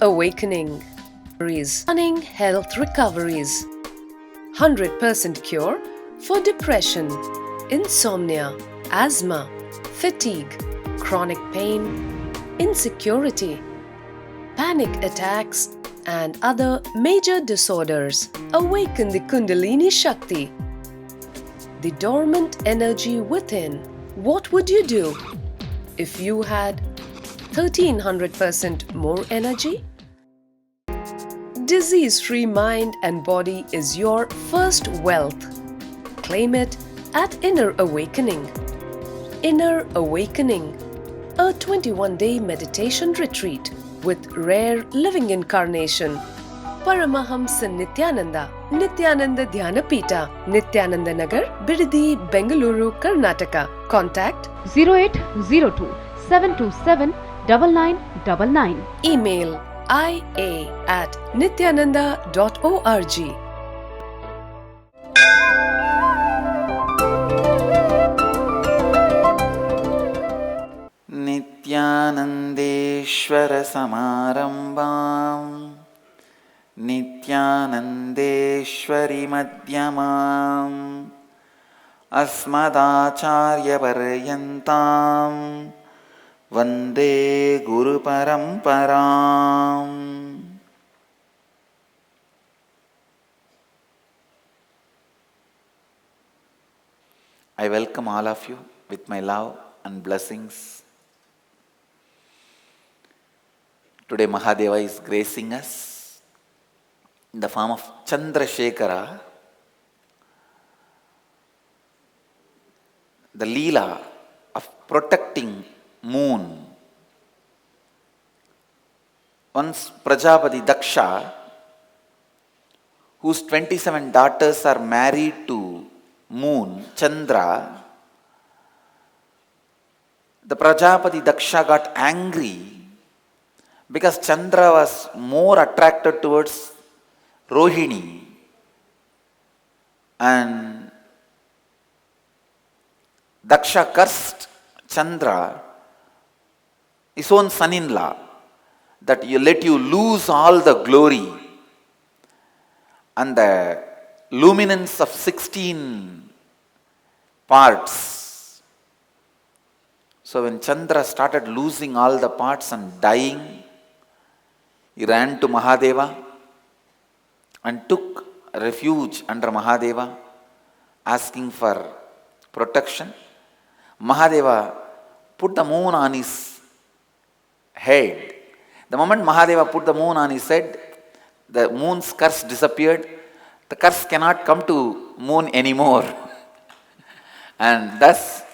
awakening. Stunning health recoveries. 100% cure for depression, insomnia, asthma, fatigue, chronic pain, insecurity, panic attacks, and other major disorders. Awaken the Kundalini Shakti, the dormant energy within. What would you do if you had 1300% more energy? Disease-free mind and body is your first wealth. Claim it at Inner Awakening. Inner Awakening, a 21-day meditation retreat with rare living incarnation, Paramahamsa Nityananda, Nityananda Dhyanapita, Nityananda Nagar, Bidadi, Bengaluru, Karnataka. Contact 0802 727 9999. Email ia@nityananda.org. नित्यानन्देश्वर समारम्भां नित्यानन्देश्वरि मध्यमाम् अस्मदाचार्यपर्यन्तां वन्दे गुरुपरम्पराम्. I welcome all of you with my love and blessings. Today Mahadeva is gracing us in the form of Chandrasekhara, the Leela of protecting moon. Once Prajapati Daksha, whose 27 daughters are married to moon, Chandra, the Prajapati Daksha got angry because Chandra was more attracted towards Rohini, and Daksha cursed Chandra, his own son-in-law, that you let you lose all the glory and the luminance of 16 parts. So when Chandra started losing all the parts and dying, he ran to Mahadeva and took refuge under Mahadeva, asking for protection. Mahadeva put the moon on his head. The moment Mahadeva put the moon on his head, the moon's curse disappeared. The curse cannot come to moon anymore. And thus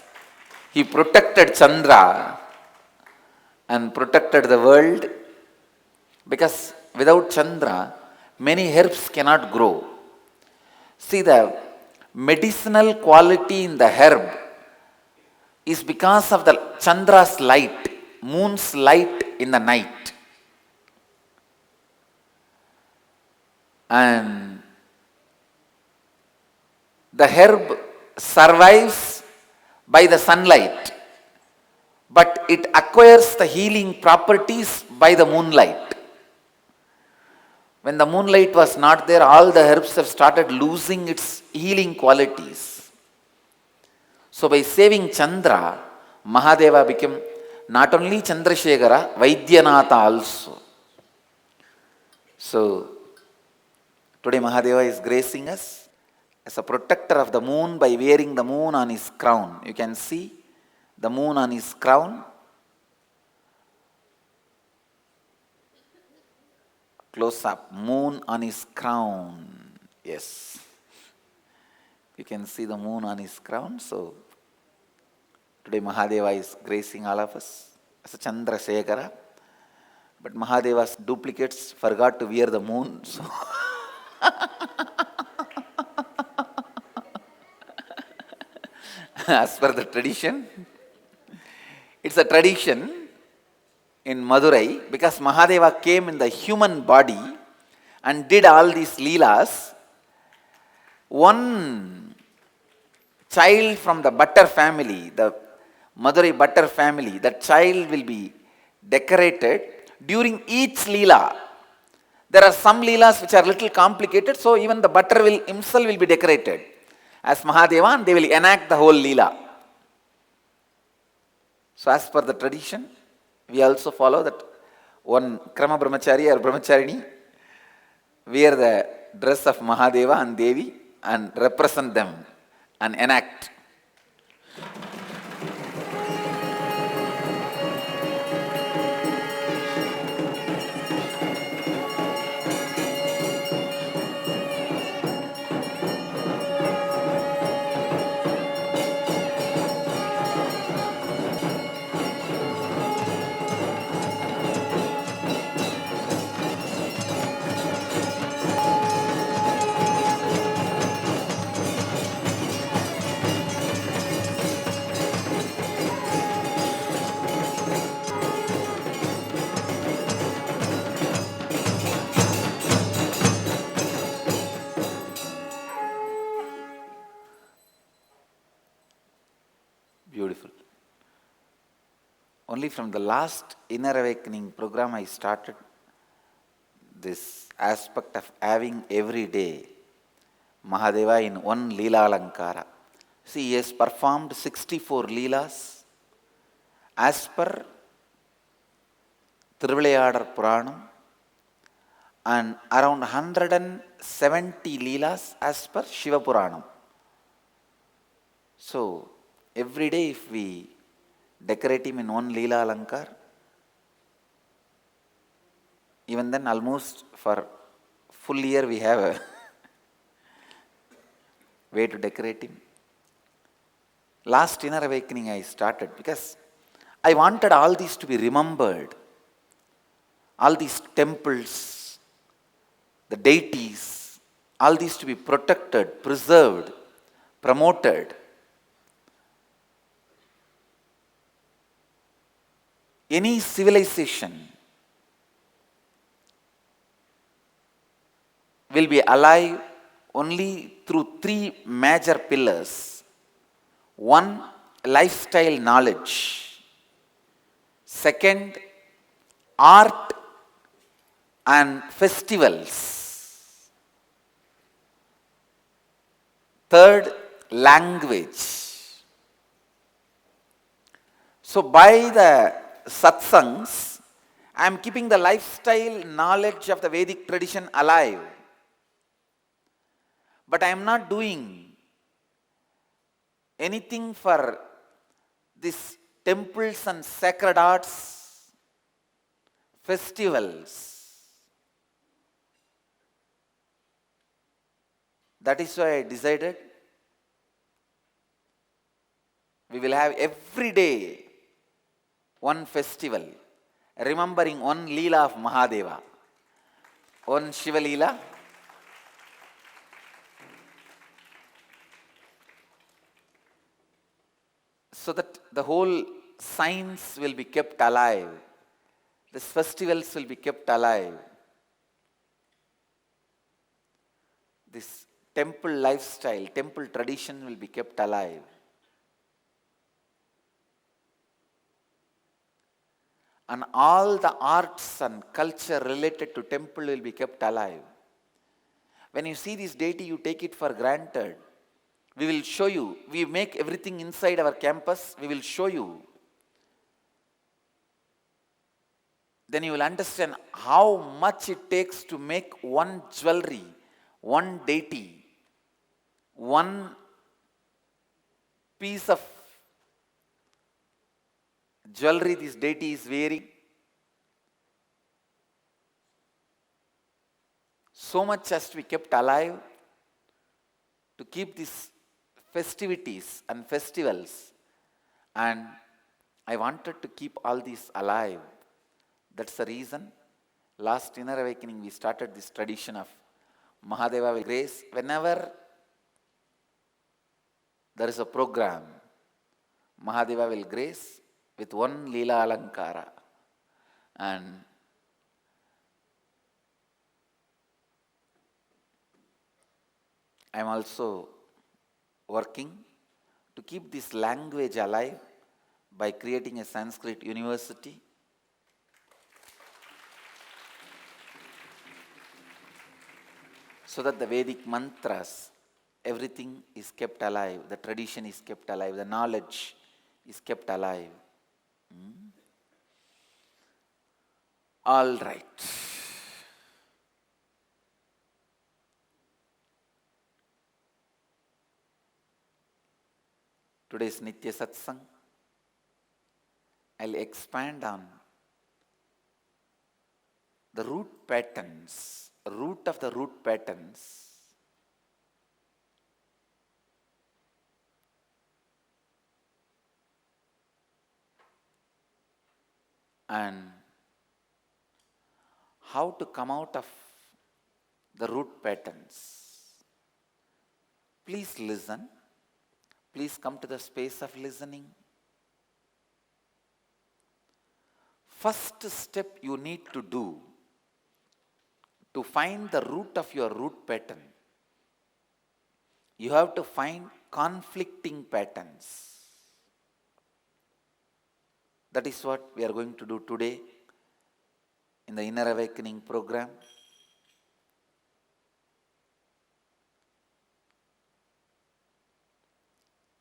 he protected Chandra and protected the world, because without Chandra, many herbs cannot grow. See, the medicinal quality in the herb is because of the Chandra's light, moon's light in the night. And the herb survives by the sunlight, but it acquires the healing properties by the moonlight. When the moonlight was not there, all the herbs have started losing its healing qualities. So by saving Chandra, Mahadeva became not only Chandrasekhara, Vaidyanatha also. So today Mahadeva is gracing us as a protector of the moon by wearing the moon on his crown. You can see the moon on his crown. Close up, moon on his crown. Yes. You can see the moon on his crown. So today Mahadeva is gracing all of us as a Chandrasekhara. But Mahadeva's duplicates forgot to wear the moon. So as per the tradition, it's a tradition in Madurai, because Mahadeva came in the human body and did all these leelas. One child from the Bhattar family, the Madurai Bhattar family, that child will be decorated during each leela, there are some leelas which are little complicated, so even the butter will himself will be decorated as Mahadeva and they will enact the whole leela. So as per the tradition, we also follow that one Krama Brahmachari or Brahmacharini wear the dress of Mahadeva and Devi and represent them and enact. Beautiful. Only from the last Inner Awakening program I started this aspect of having every day Mahadeva in one Leela Alankara. See, he has performed 64 Leelas as per Thiruvilayadar Puranam and around 170 Leelas as per Shiva Puranam. So, every day if we decorate him in one Leela Alankar, even then almost for full year we have a way to decorate him. Last Inner Awakening I started because I wanted all these to be remembered. All these temples, the deities, all these to be protected, preserved, promoted. Any civilization will be alive only through three major pillars. One, lifestyle knowledge. Second, art and festivals. Third, language. So by the satsangs, I am keeping the lifestyle knowledge of the Vedic tradition alive. But I am not doing anything for these temples and sacred arts, festivals. That is why I decided we will have every day one festival, remembering one Leela of Mahadeva, one Shiva Leela. So that the whole science will be kept alive. These festivals will be kept alive. This temple lifestyle, temple tradition will be kept alive. And all the arts and culture related to temple will be kept alive. When you see this deity, you take it for granted. We will show you. We make everything inside our campus. We will show you. Then you will understand how much it takes to make one jewelry, one deity, one piece of jewelry this deity is wearing. So much has to be kept alive to keep these festivities and festivals. And I wanted to keep all these alive. That's the reason last Inner Awakening we started this tradition of Mahadeva will grace. Whenever there is a program, Mahadeva will grace with one Leela Alankara. And I am also working to keep this language alive by creating a Sanskrit university. so that the Vedic mantras, everything is kept alive, the tradition is kept alive, the knowledge is kept alive. All right. Today's Nitya Satsang, I'll expand on the root patterns, root of the root patterns, and how to come out of the root patterns. Please listen. Please come to the space of listening. First step you need to do to find the root of your root pattern, you have to find conflicting patterns. That is what we are going to do today in the Inner Awakening program.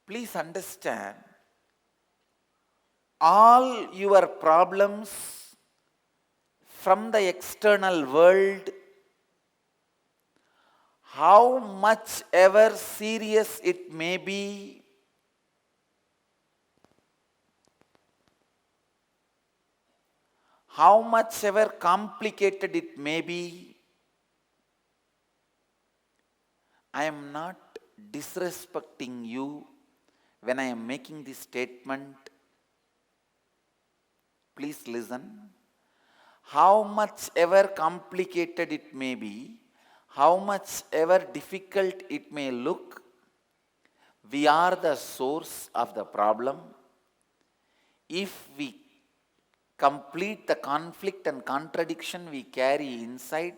Please understand, all your problems from the external world, how much ever serious it may be, how much ever complicated it may be, I am not disrespecting you when I am making this statement. Please listen. How much ever complicated it may be, how much ever difficult it may look, we are the source of the problem. If we complete the conflict and contradiction we carry inside,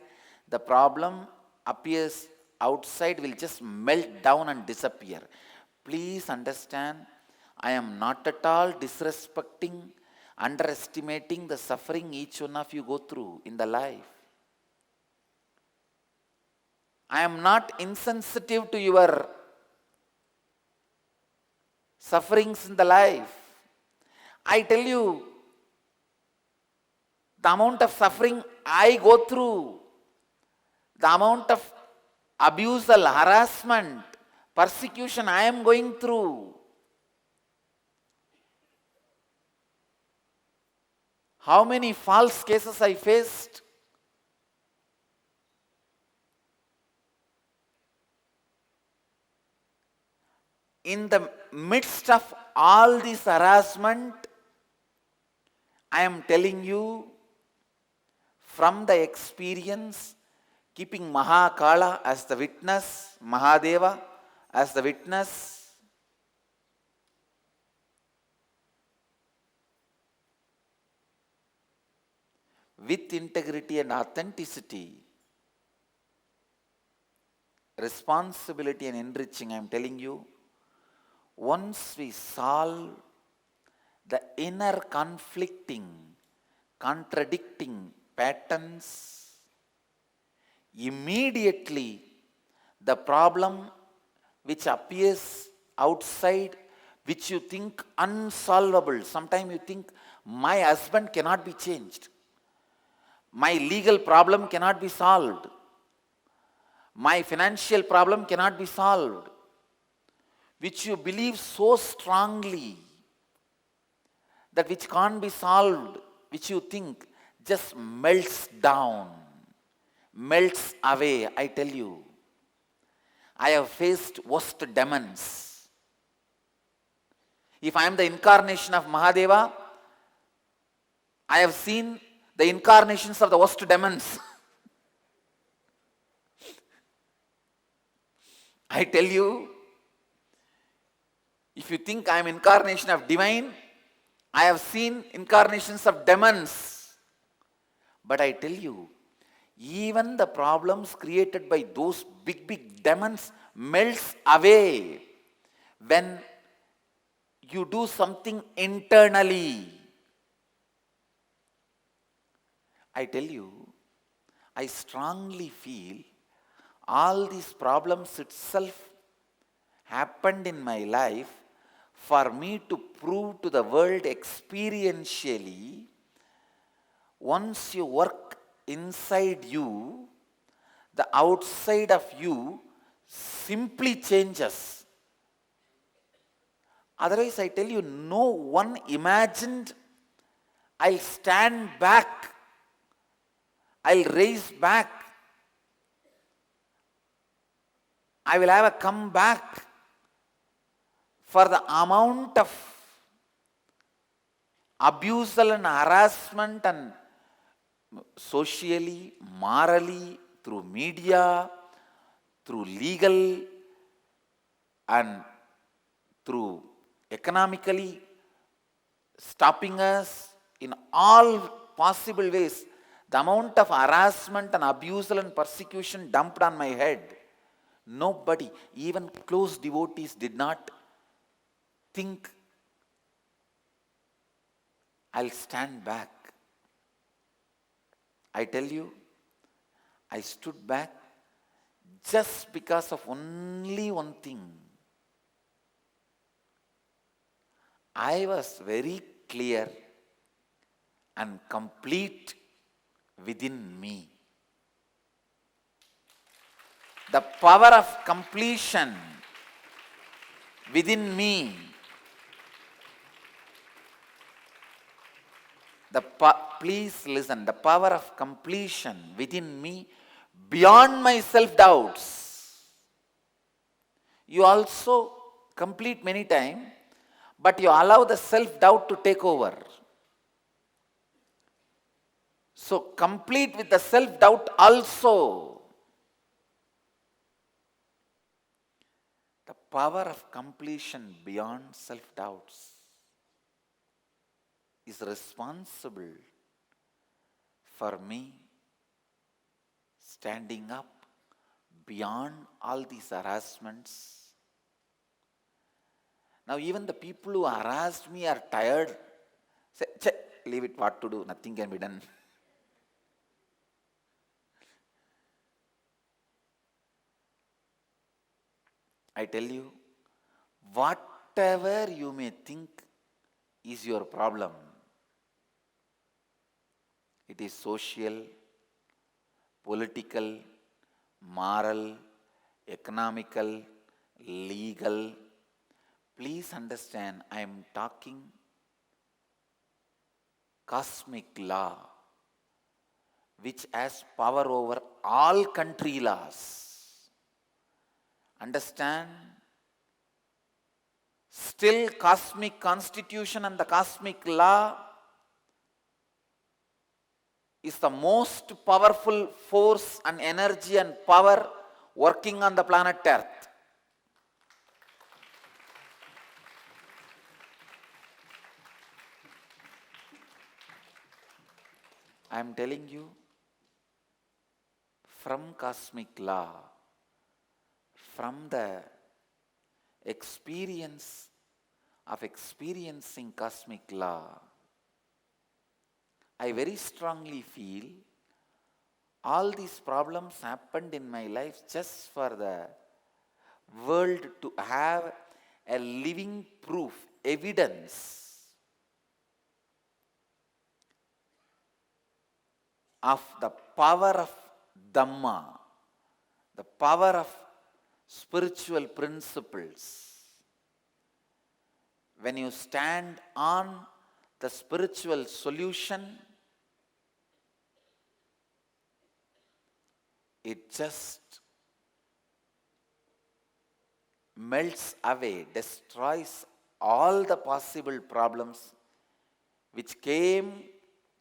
the problem appears outside, will just melt down and disappear. Please understand, I am not at all disrespecting, underestimating the suffering each one of you go through in the life. I am not insensitive to your sufferings in the life. I tell you, the amount of suffering I go through, the amount of abusal, harassment, persecution I am going through, how many false cases I faced, in the midst of all this harassment, I am telling you from the experience, keeping Mahakala as the witness, Mahadeva as the witness, with integrity and authenticity, responsibility and enriching, I am telling you, once we solve the inner conflicting, contradicting patterns, immediately the problem which appears outside, which you think unsolvable, sometimes you think my husband cannot be changed, my legal problem cannot be solved, my financial problem cannot be solved, which you believe so strongly, that which can't be solved, which you think just melts down, melts away. I tell you, I have faced worst demons. If I am the incarnation of Mahadeva, I have seen the incarnations of the worst demons. I tell you, if you think I am incarnation of divine, I have seen incarnations of demons. But I tell you, even the problems created by those big demons melts away when you do something internally. I tell you, I strongly feel all these problems itself happened in my life for me to prove to the world experientially, once you work inside you, the outside of you simply changes. Otherwise, I tell you, no one imagined I'll stand back, I'll raise back, I will have a comeback for the amount of abusal and harassment and socially, morally, through media, through legal and through economically stopping us in all possible ways. The amount of harassment and abusal and persecution dumped on my head. Nobody, even close devotees, did not think I'll stand back. I tell you, I stood back just because of only one thing. I was very clear and complete within me. The power of completion within me. Please listen, the power of completion within me beyond my self-doubts. You also complete many times, but you allow the self-doubt to take over. So complete with the self-doubt also. The power of completion beyond self-doubts is responsible for me standing up beyond all these harassments. Now even the people who harassed me are tired. Say, leave it, what to do, nothing can be done. I tell you, whatever you may think is your problem, it is social, political, moral, economical, legal. Please understand, I am talking cosmic law, which has power over all country laws. Understand? Still, cosmic constitution and the cosmic law is the most powerful force and energy and power working on the planet Earth. I am telling you, from cosmic law, from the experience of experiencing cosmic law, I very strongly feel all these problems happened in my life just for the world to have a living proof, evidence of the power of Dhamma, the power of spiritual principles. When you stand on the spiritual solution, it just melts away, destroys all the possible problems which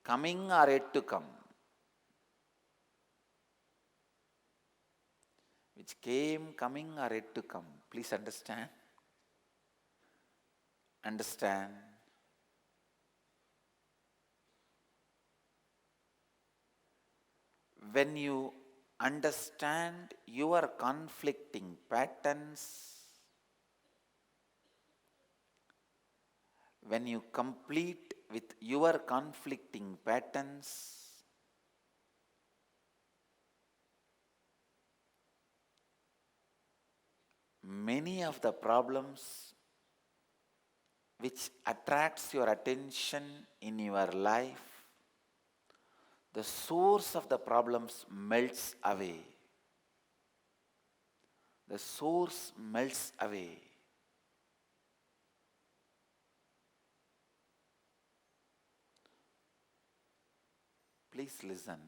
coming or yet to come. Which coming or yet to come. Please understand. Understand. When you understand your conflicting patterns, when you complete with your conflicting patterns, many of the problems which attracts your attention in your life, the source of the problems melts away. The source melts away. Please listen.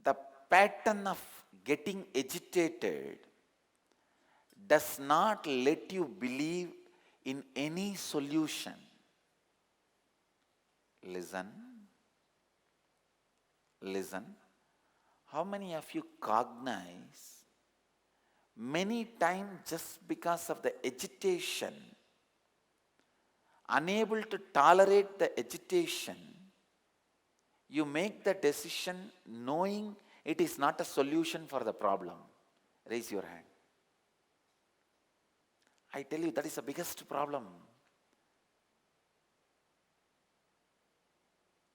The pattern of getting agitated does not let you believe in any solution. Listen. Listen. How many of you cognize many times just because of the agitation, unable to tolerate the agitation, you make the decision knowing it is not a solution for the problem? Raise your hand. I tell you, that is the biggest problem.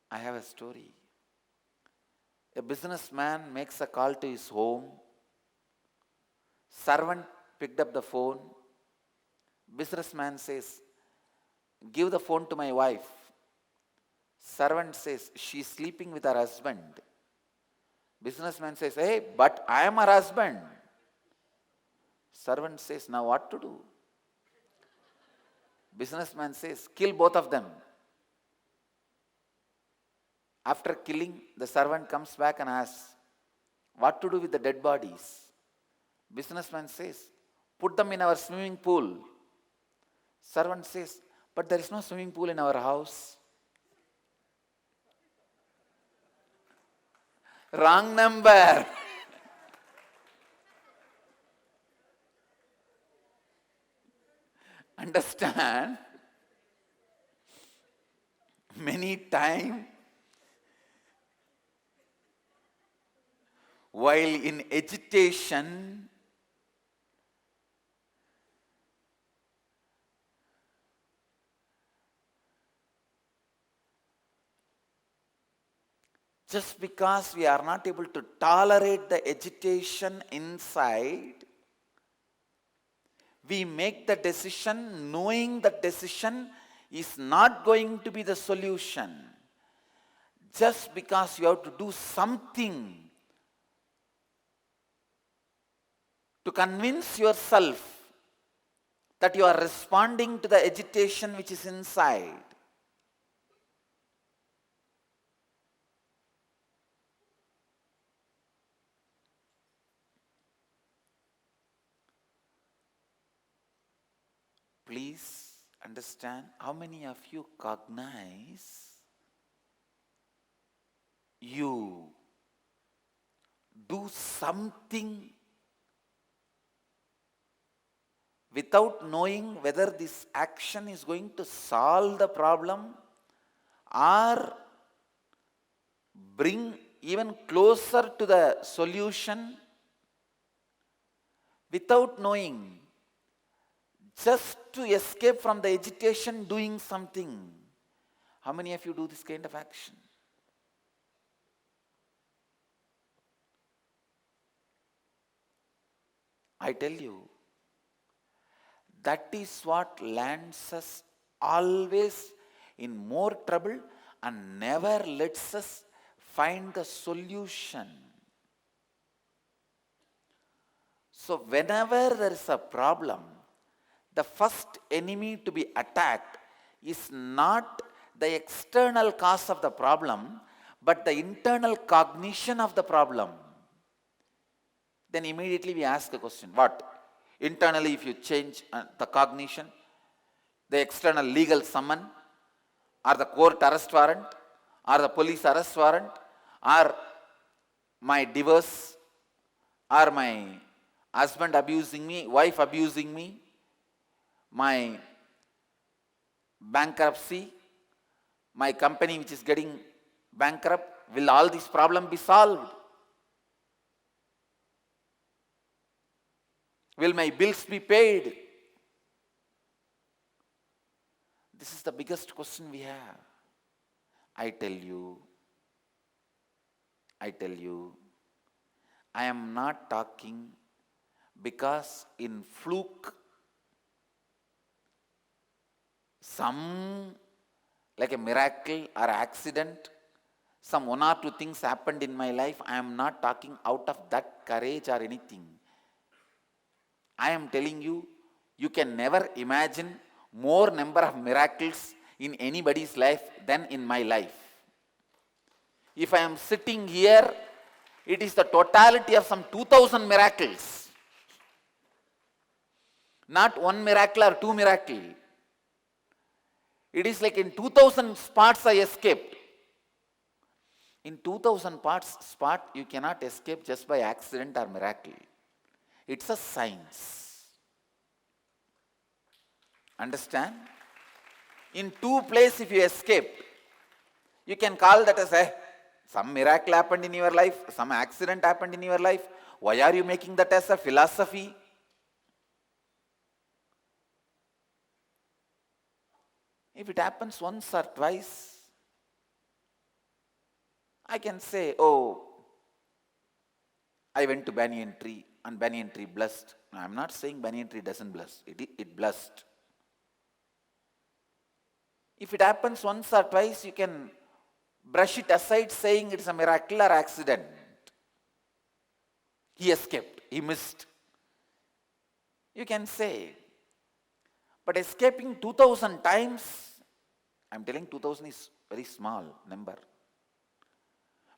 I have a story. A businessman makes a call to his home. Servant picked up the phone. Businessman says, "Give the phone to my wife." Servant says, "She is sleeping with her husband." Businessman says, "Hey, but I am her husband." Servant says, "Now what to do?" Businessman says, "Kill both of them." After killing, the servant comes back and asks, "What to do with the dead bodies?" Businessman says, "Put them in our swimming pool." Servant says, "But there is no swimming pool in our house." Wrong number. Understand? Many times, while in agitation, just because we are not able to tolerate the agitation inside, we make the decision knowing that decision is not going to be the solution. Just because you have to do something to convince yourself that you are responding to the agitation which is inside. Please understand, how many of you cognize you do something without knowing whether this action is going to solve the problem or bring even closer to the solution, without knowing, just to escape from the agitation, doing something? How many of you do this kind of action? I tell you, that is what lands us always in more trouble and never lets us find the solution. So whenever there is a problem, the first enemy to be attacked is not the external cause of the problem, but the internal cognition of the problem. Then immediately we ask a question, what? Internally, if you change the cognition, the external legal summon, or the court arrest warrant, or the police arrest warrant, or my divorce, or my husband abusing me, wife abusing me, my bankruptcy, my company which is getting bankrupt, will all these problems be solved? Will my bills be paid? This is the biggest question we have. I tell you, I am not talking Because in fluke, some like a miracle or accident, some one or two things happened in my life, I am not talking out of that courage or anything. I am telling you, you can never imagine more number of miracles in anybody's life than in my life. If I am sitting here, it is the totality of some 2000 miracles. Not one miracle or two miracles. It is like in 2000 spots I escaped. In 2000 spot you cannot escape just by accident or miracle. It's a science. Understand? In two places if you escaped, you can call that as some miracle happened in your life, some accident happened in your life. Why are you making that as a philosophy? If it happens once or twice, I can say, oh, I went to banyan tree and banyan tree blessed. No, I am not saying banyan tree doesn't bless. It blessed. If it happens once or twice, you can brush it aside saying it's a miracle or accident. He escaped. He missed. You can say. But escaping 2000 times, I'm telling 2000 is very small number.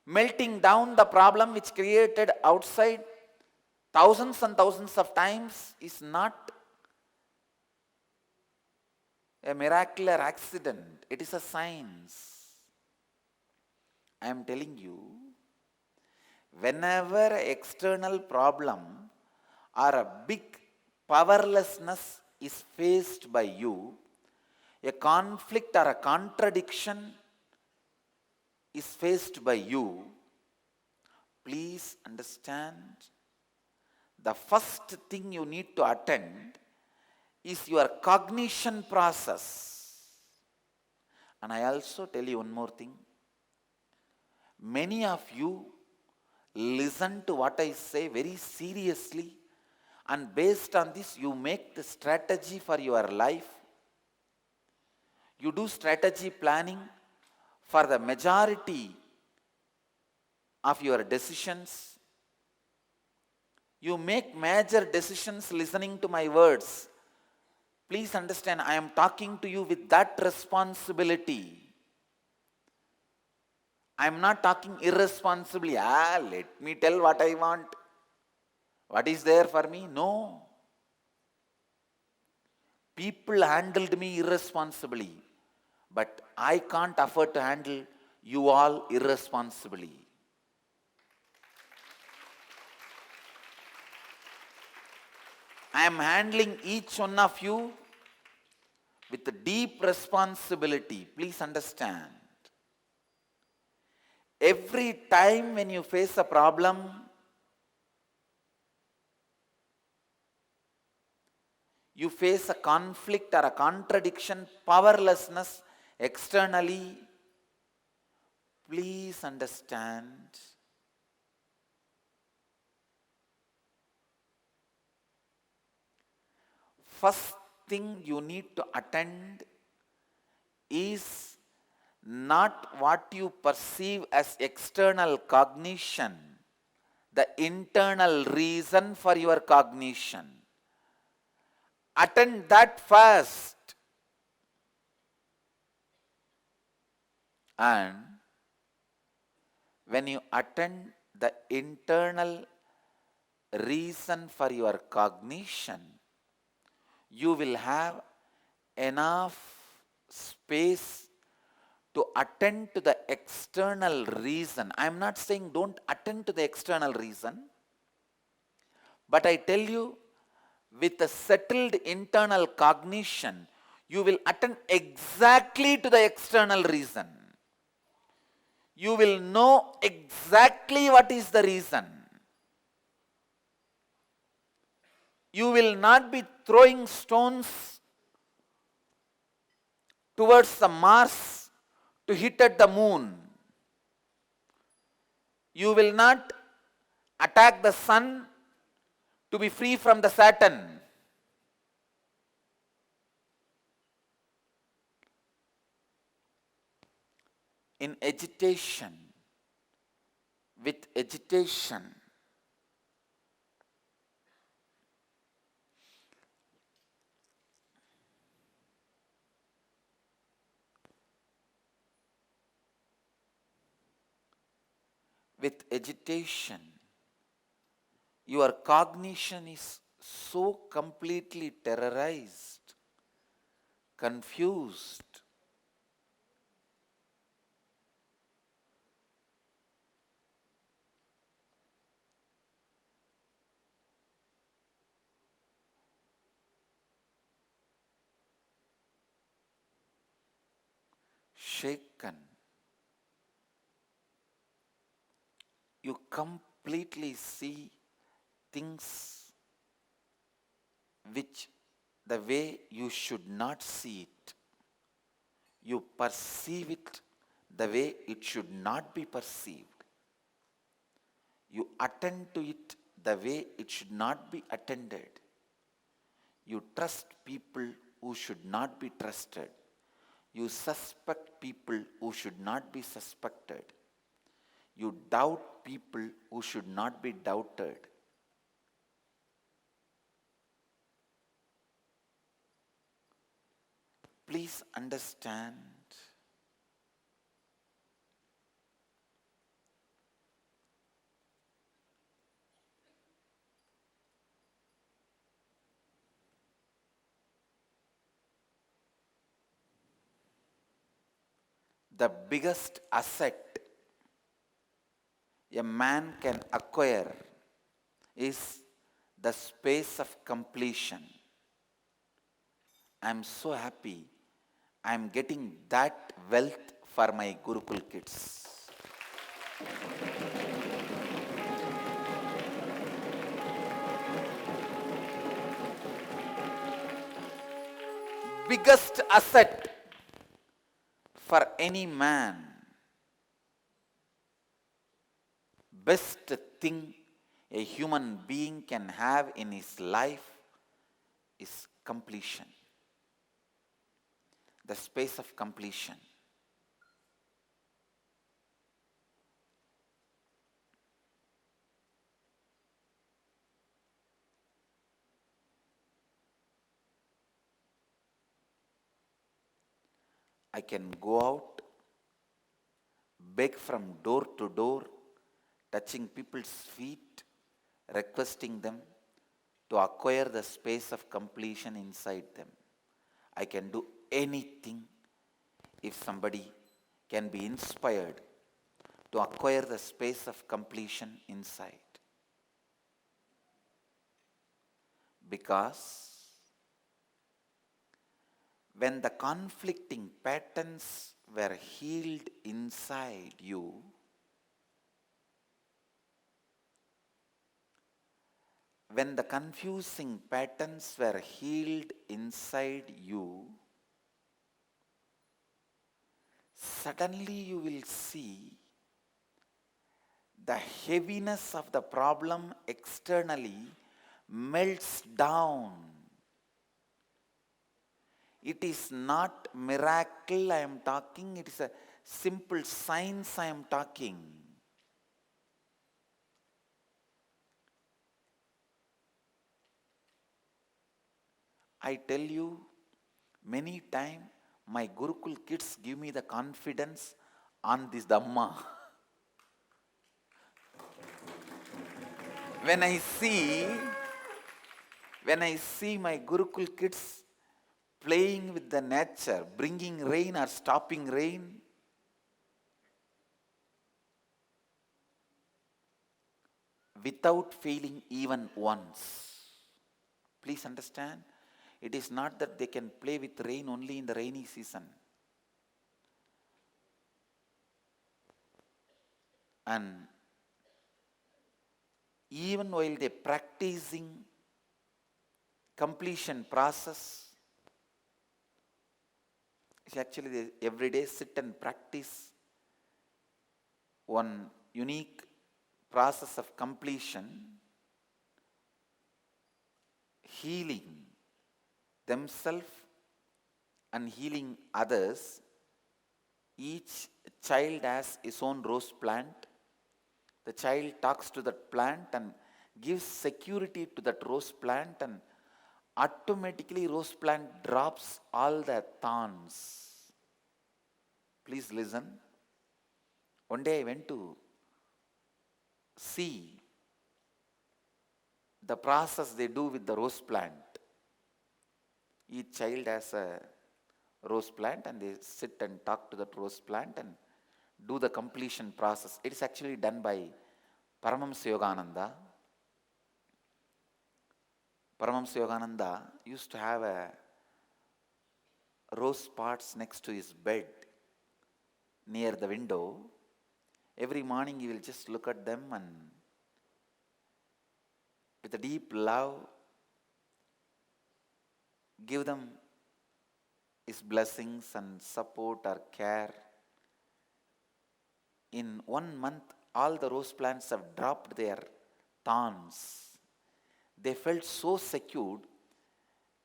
Melting down the problem which created outside thousands and thousands of times is not a miracle or accident. It is a science. I am telling you, whenever external problem or a big powerlessness is faced by you, a conflict or a contradiction is faced by you, please understand, the first thing you need to attend is your cognition process. And I also tell you one more thing. Many of you listen to what I say very seriously, and based on this you make the strategy for your life. You do strategy planning for the majority of your decisions. You make major decisions listening to my words. Please understand, I am talking to you with that responsibility. I am not talking irresponsibly. Let me tell what I want. What is there for me? No. People handled me irresponsibly, but I can't afford to handle you all irresponsibly. I am handling each one of you with a deep responsibility. Please understand. Every time when you face a problem, you face a conflict or a contradiction, powerlessness externally, please understand, first thing you need to attend is not what you perceive as external cognition, the internal reason for your cognition. Attend that first. And when you attend the internal reason for your cognition, you will have enough space to attend to the external reason. I am not saying don't attend to the external reason, but I tell you, with a settled internal cognition, you will attend exactly to the external reason. You will know exactly what is the reason. You will not be throwing stones towards the Mars to hit at the moon. You will not attack the sun to be free from the Saturn. In agitation, with agitation, with agitation, your cognition is so completely terrorized, confused, shaken. You completely see things which the way you should not see it. You perceive it the way it should not be perceived. You attend to it the way it should not be attended. You trust people who should not be trusted. You suspect people who should not be suspected. You doubt people who should not be doubted. Please understand, the biggest asset a man can acquire is the space of completion. I am so happy I am getting that wealth for my Gurukul kids. Biggest asset for any man, best thing a human being can have in his life is completion. The space of completion. I can go out, beg from door to door, touching people's feet, requesting them to acquire the space of completion inside them. I can do anything if somebody can be inspired to acquire the space of completion inside. Because when the conflicting patterns were healed inside you, when the confusing patterns were healed inside you, suddenly you will see the heaviness of the problem externally melts down. It is not miracle I am talking, it is a simple science I am talking. I tell you, many times my Gurukul kids give me the confidence on this Dhamma. When I see my Gurukul kids playing with the nature, bringing rain or stopping rain, without failing even once. Please understand, it is not that they can play with rain only in the rainy season. And even while they practicing completion process, actually they every day sit and practice one unique process of completion. healing themselves and healing others. Each child has his own rose plant. The child talks to that plant and gives security to that rose plant, and automatically rose plant drops all the thorns. Please listen. One day I went to see the process they do with the rose plant. Each child has a rose plant and they sit and talk to that rose plant and do the completion process. It is actually done by Paramahamsa Yogananda. Paramahamsa Yogananda used to have a rose pots next to his bed near the window. Every morning he will just look at them and with a deep love give them his blessings and support or care. In 1 month, all the rose plants have dropped their thorns. They felt so secured,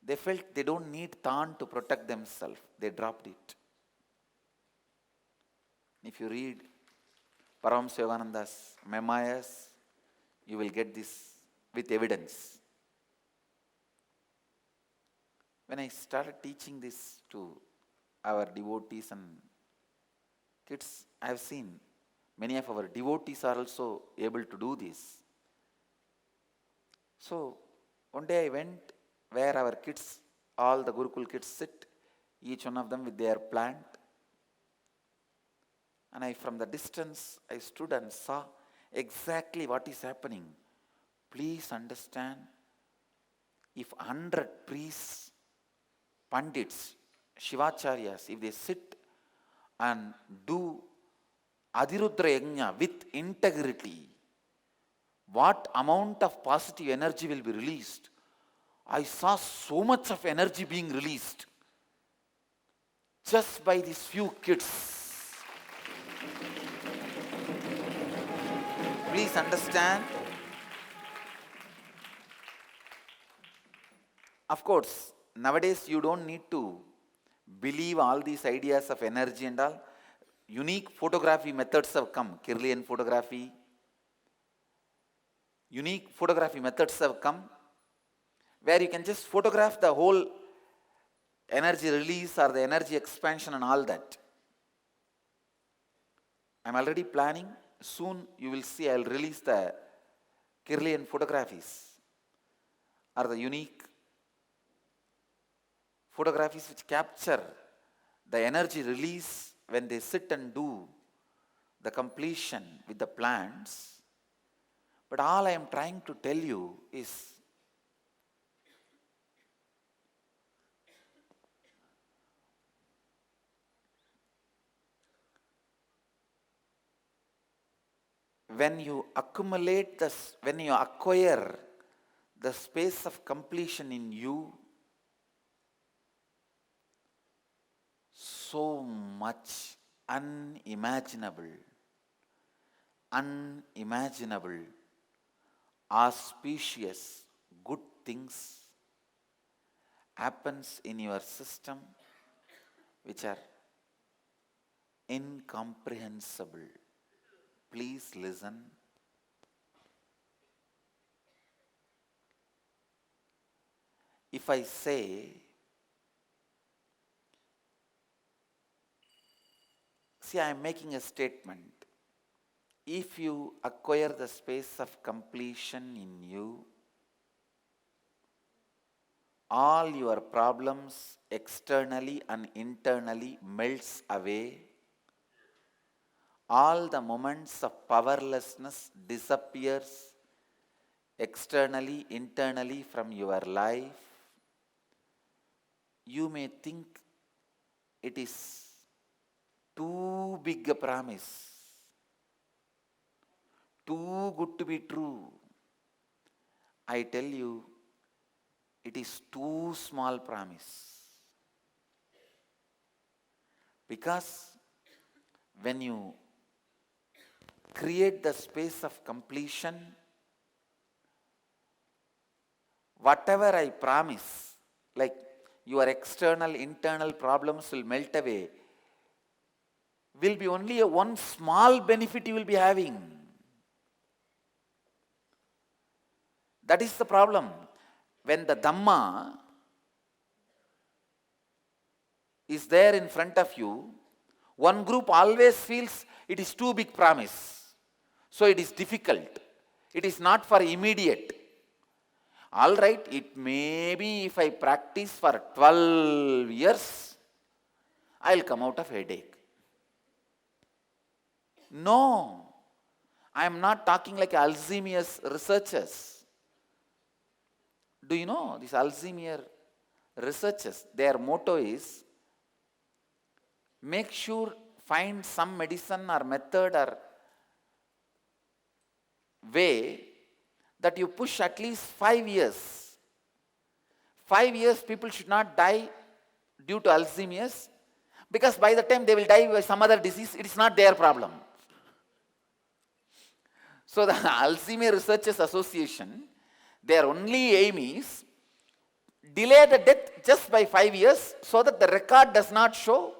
they felt they don't need thorn to protect themselves. They dropped it. If you read Paramahamsa Yogananda's memoirs, you will get this with evidence. When I started teaching this to our devotees and kids, I have seen many of our devotees are also able to do this. So, one day I went where our kids, all the Gurukul kids sit, each one of them with their plant. And from the distance, I stood and saw exactly what is happening. Please understand, if 100 priests, Pandits, Shivacharyas, if they sit and do Adhirudra Yajna with integrity, what amount of positive energy will be released? I saw so much of energy being released just by these few kids. Please understand. Of course, nowadays you don't need to believe all these ideas of energy and all. Unique photography methods have come. Kirlian photography. Unique photography methods have come where you can just photograph the whole energy release or the energy expansion and all that. I'm already planning. Soon you will see I'll release the Kirlian photographies or the unique photographies which capture the energy release when they sit and do the completion with the plants. But all I am trying to tell you is when you acquire the space of completion in you, so much unimaginable, auspicious, good things happens in your system which are incomprehensible. Please listen. If I say, see, I am making a statement. If you acquire the space of completion in you, all your problems externally and internally melts away. All the moments of powerlessness disappears externally, internally from your life. You may think it is too big a promise, too good to be true. I tell you, it is too small promise. Because when you create the space of completion, whatever I promise, like your external, internal problems will melt away, will be only a one small benefit you will be having. That is the problem. When the Dhamma is there in front of you, one group always feels it is too big promise. So it is difficult. It is not for immediate. All right, it may be if I practice for 12 years, I will come out of headache. No, I am not talking like Alzheimer's researchers. Do you know these Alzheimer researchers, their motto is make sure find some medicine or method or way that you push at least 5 years. 5 years people should not die due to Alzheimer's, because by the time they will die by some other disease, it is not their problem. So the Alzheimer Researchers Association, their only aim is delay the death just by 5 years so that the record does not show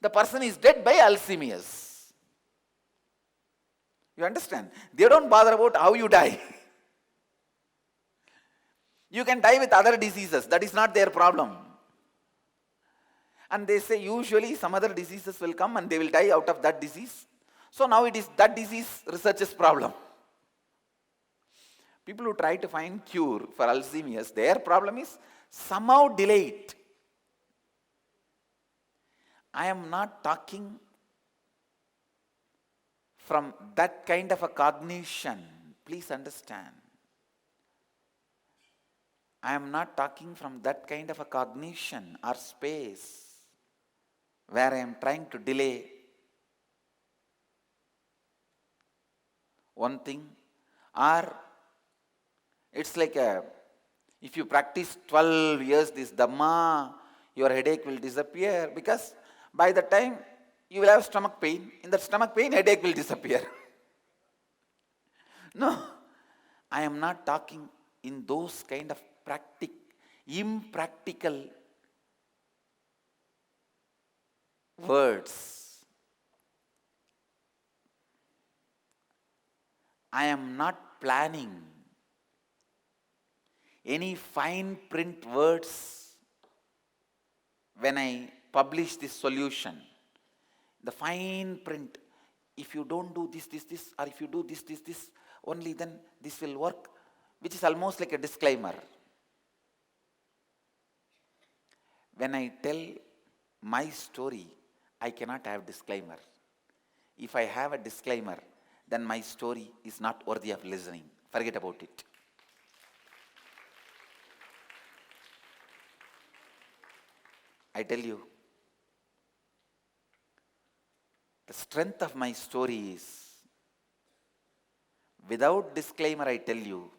the person is dead by Alzheimer's. You understand? They don't bother about how you die. You can die with other diseases, that is not their problem. And they say usually some other diseases will come and they will die out of that disease. So now it is that disease researchers' problem. People who try to find cure for Alzheimer's, their problem is somehow delay it. I am not talking from that kind of a cognition. Please understand. I am not talking from that kind of a cognition or space where I am trying to delay one thing, or it's like if you practice 12 years this Dhamma, your headache will disappear, because by the time you will have stomach pain, in that stomach pain headache will disappear. No, I am not talking in those kind of impractical words. I am not planning any fine print words when I publish this solution. The fine print, if you don't do this, or if you do this, only then this will work, which is almost like a disclaimer. When I tell my story, I cannot have disclaimer. If I have a disclaimer, then my story is not worthy of listening. Forget about it. I tell you, the strength of my story is, without disclaimer I tell you,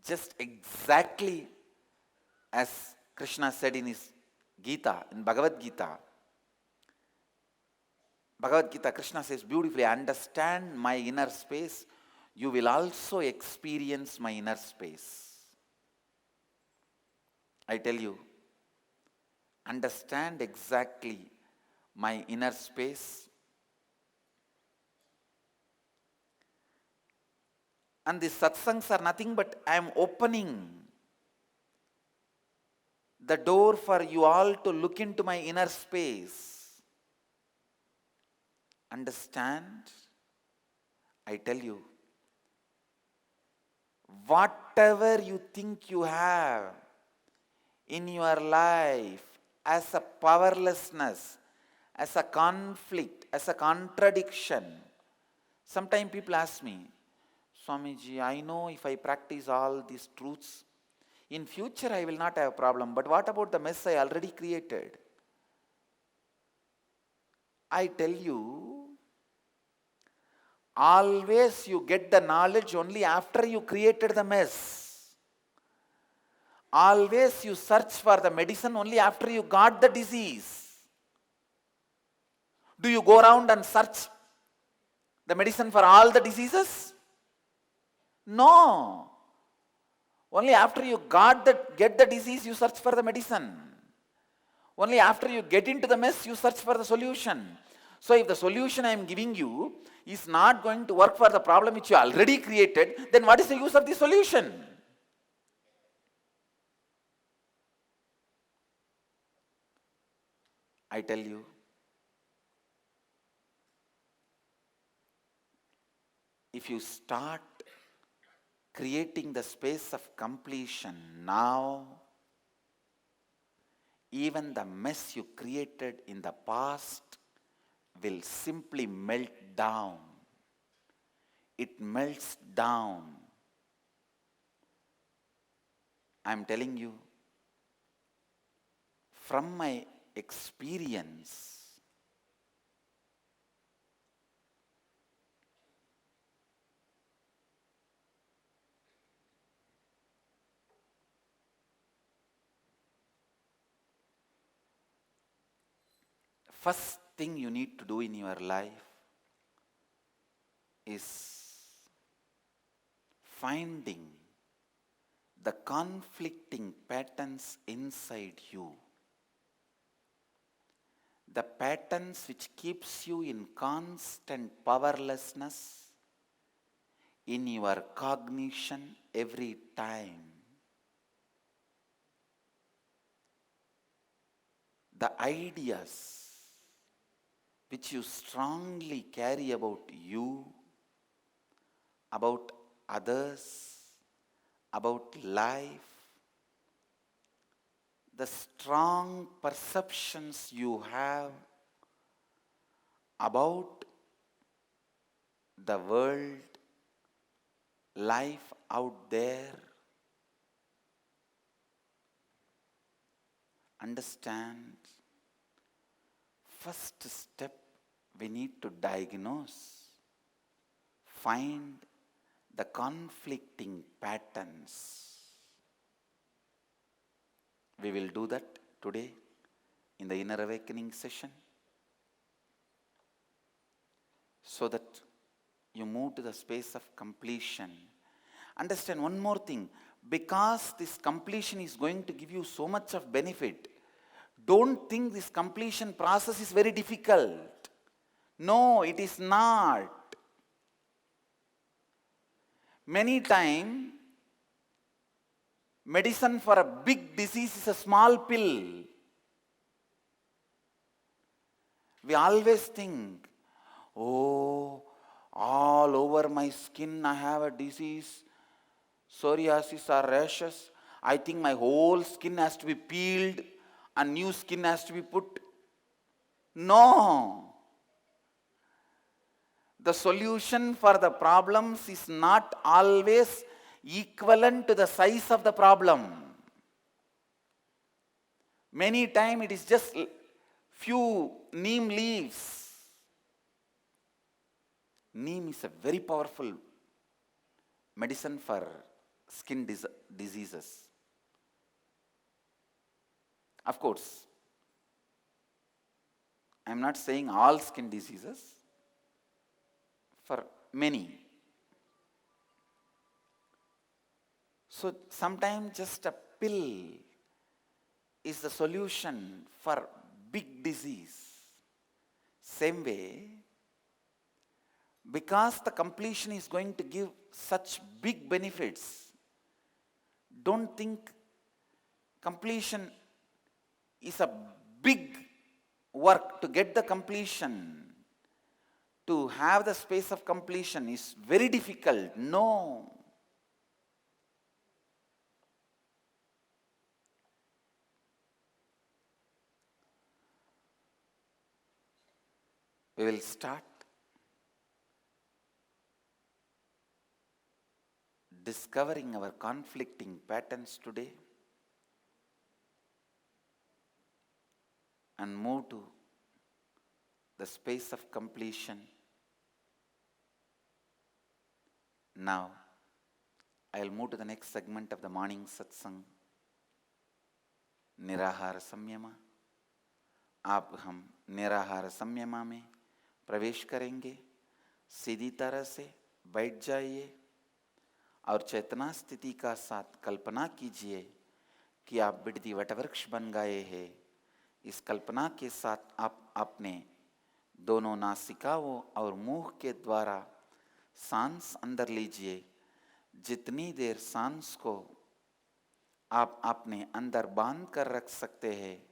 just exactly as Krishna said in his Gita, in Bhagavad Gita. Bhagavad Gita, Krishna says beautifully, understand my inner space, you will also experience my inner space. I tell you, understand exactly my inner space, and these satsangs are nothing but I am opening the door for you all to look into my inner space. Understand? I tell you, whatever you think you have in your life as a powerlessness, as a conflict, as a contradiction. Sometimes people ask me, Swamiji, I know if I practice all these truths, in future I will not have a problem, but what about the mess I already created? I tell you, always you get the knowledge only after you created the mess. Always you search for the medicine only after you got the disease. Do you go around and search the medicine for all the diseases? No. Only after you get the disease, you search for the medicine. Only after you get into the mess, you search for the solution. So if the solution I am giving you is not going to work for the problem which you already created, then what is the use of the solution? I tell you, if you start creating the space of completion now, even the mess you created in the past will simply melt down. It melts down. I am telling you, from my experience, first thing you need to do in your life is finding the conflicting patterns inside you, the patterns which keeps you in constant powerlessness in your cognition every time. The ideas which you strongly carry about you, about others, about life, the strong perceptions you have about the world, life out there. Understand, first step we need to diagnose, find the conflicting patterns. We will do that today in the inner awakening session, so that you move to the space of completion. Understand one more thing, because this completion is going to give you so much of benefit, don't think this completion process is very difficult. No, it is not. Many times, medicine for a big disease is a small pill. We always think, oh, all over my skin I have a disease, psoriasis or rashes. I think my whole skin has to be peeled and new skin has to be put. No. The solution for the problems is not always equivalent to the size of the problem. Many times it is just few neem leaves. Neem is a very powerful medicine for skin diseases. Of course, I am not saying all skin diseases, for many. So sometimes just a pill is the solution for big disease. Same way, because the completion is going to give such big benefits, don't think completion is a big work. To get the completion, to have the space of completion is very difficult. No. We will start discovering our conflicting patterns today and move to the space of completion. Now, I will move to the next segment of the morning satsang, निराहार संयमा. अब हम निराहार संयमा में प्रवेश करेंगे. सीधी तरह से बैठ जाइए. और चेतना स्थिति का साथ कल्पना कीजिए कि आप बिडदी वटवृक्ष बन गए हैं। इस कल्पना के साथ आप अपने दोनों नासिकाओं और मुंह के द्वारा सांस अंदर लीजिए। जितनी देर सांस को आप अपने अंदर बांध कर रख सकते हैं,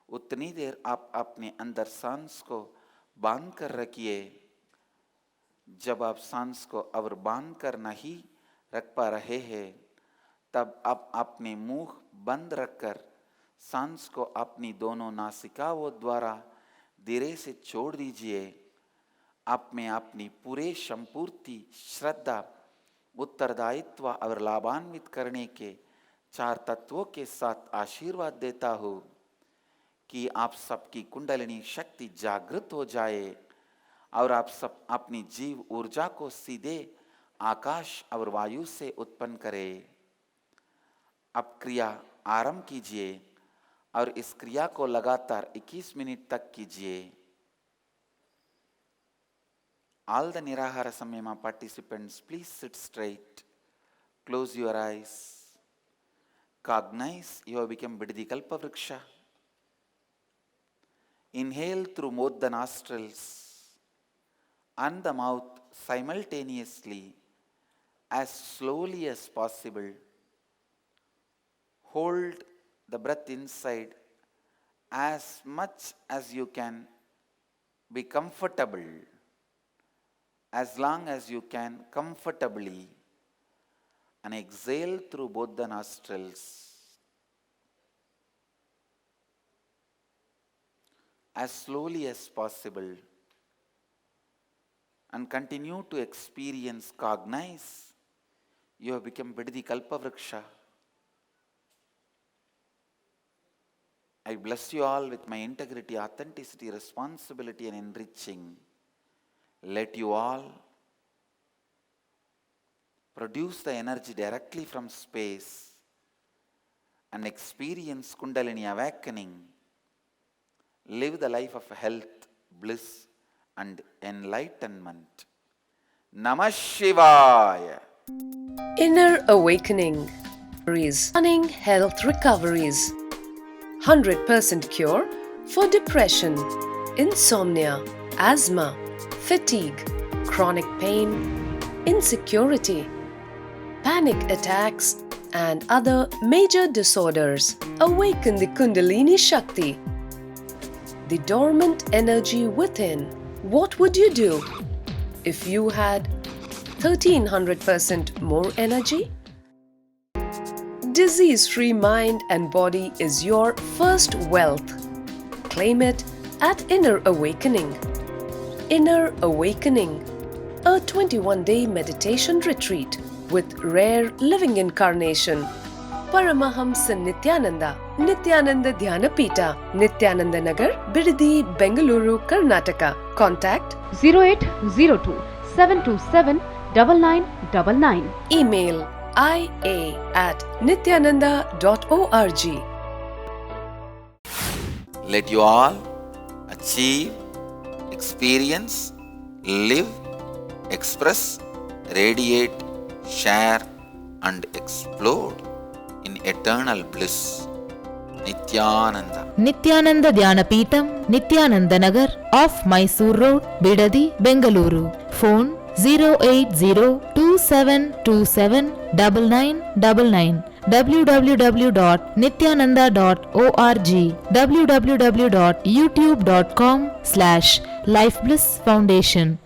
उतनी देर आप अपने अंदर सांस को बांध कर रखिए। जब आप सांस को और बांध कर नहीं रख पा रहे हैं, तब आप अपने मुंह बंद रखकर सांस को अपनी दोनों नासिकाओं द्वारा धीरे से छोड़ दीजिए। आप में अपनी पूरे संपूर्ति, श्रद्धा, उत्तरदायित्व और लाभान्वित करने के 4 तत्वों के साथ आशीर्वाद देता हूँ कि आप सबकी कुंडलिनी शक्ति जागृत हो जाए और आप सब अपनी जीव ऊर्जा को सीधे आकाश और वायु से उत्पन्न करें। अब क्रिया आरंभ कीजिए और इस क्रिया को लगातार 21 मिनट तक कीजिए। All the Nirahara Samyama participants, please sit straight. Close your eyes. Cognize you have become Biddi Kalpavriksha. Inhale through both the nostrils and the mouth simultaneously as slowly as possible. Hold the breath inside as much as you can be comfortable, as long as you can comfortably, and exhale through both the nostrils as slowly as possible, and continue to experience, cognize you have become Biddi Kalpavriksha. I bless you all with my integrity, authenticity, responsibility and enriching. Let you all produce the energy directly from space and experience Kundalini awakening. Live the life of health, bliss and enlightenment. Namah Shivaya. Inner Awakening. Stunning health recoveries. 100% cure for depression, insomnia, asthma, fatigue, chronic pain, insecurity, panic attacks, and other major disorders. Awaken the Kundalini Shakti, the dormant energy within. What would you do if you had 1300% more energy? Disease-free mind and body is your first wealth. Claim it at Inner Awakening. Inner Awakening, a 21-day meditation retreat with rare living incarnation. Paramahamsa Nityananda, Nityananda Dhyanapita, Nityananda Nagar, Biddi, Bengaluru, Karnataka. Contact 0802 727 9999. Email ia@nityananda.org. Let you all achieve, experience, live, express, radiate, share and explode in eternal bliss. Nityananda. Nityananda Dhyanapitham, Nityananda Nagar, off Mysore Road, Bidadi, Bengaluru. Phone 08027279999. www.nityananda.org. www.youtube.com/Life Bliss Foundation.